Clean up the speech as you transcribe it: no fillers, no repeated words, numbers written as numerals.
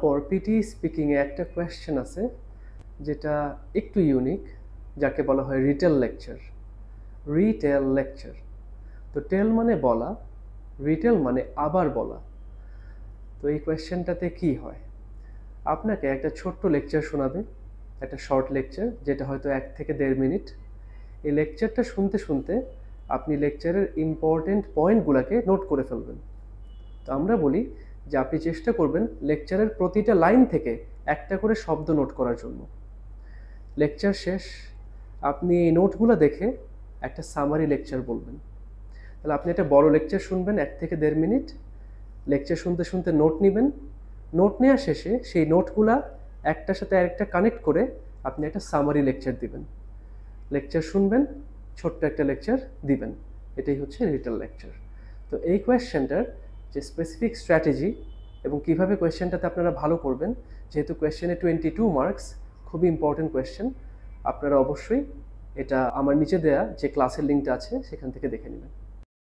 তারপর পিটি স্পিকিংয়ে একটা কোয়েশ্চেন আছে যেটা একটু ইউনিক, যাকে বলা হয় রিটেল লেকচার। রিটেল লেকচার, তো টেল মানে বলা, রিটেল মানে আবার বলা। তো এই কোয়েশ্চেনটাতে কি হয়, আপনাকে একটা ছোট্ট লেকচার শোনাবে, একটা শর্ট লেকচার যেটা হয়তো 1 থেকে 1.5 মিনিট। এই লেকচারটা শুনতে শুনতে আপনি লেকচারের ইম্পর্টেন্ট পয়েন্টগুলোকে নোট করে ফেলবেন। তো আমরা বলি যে আপনি চেষ্টা করবেন লেকচারের প্রতিটা লাইন থেকে একটা করে শব্দ নোট করার জন্য। লেকচার শেষ, আপনি এই নোটগুলো দেখে একটা সামারি লেকচার বলবেন। তাহলে আপনি একটা বড় লেকচার শুনবেন 1 থেকে 1.5 মিনিট, লেকচার শুনতে শুনতে নোট নেবেন, নোট নেওয়ার শেষে সেই নোটগুলা একটার সাথে আরেকটা কানেক্ট করে আপনি একটা সামারি লেকচার দিবেন। লেকচার শুনবেন, ছোট্ট একটা লেকচার দিবেন। এটাই হচ্ছে রিটেল লেকচার। তো এই কোয়েশ্চেনটার যে স্পেসিফিক স্ট্র্যাটেজি এবং কীভাবে কোয়েশ্চেনটাতে আপনারা ভালো করবেন, যেহেতু কোয়েশ্চেনে 22 মার্কস, খুবই ইম্পর্টেন্ট কোয়েশ্চেন, আপনারা অবশ্যই এটা আমার নিচে দেয়া যে ক্লাসের লিঙ্কটা আছে সেখান থেকে দেখে নেবেন।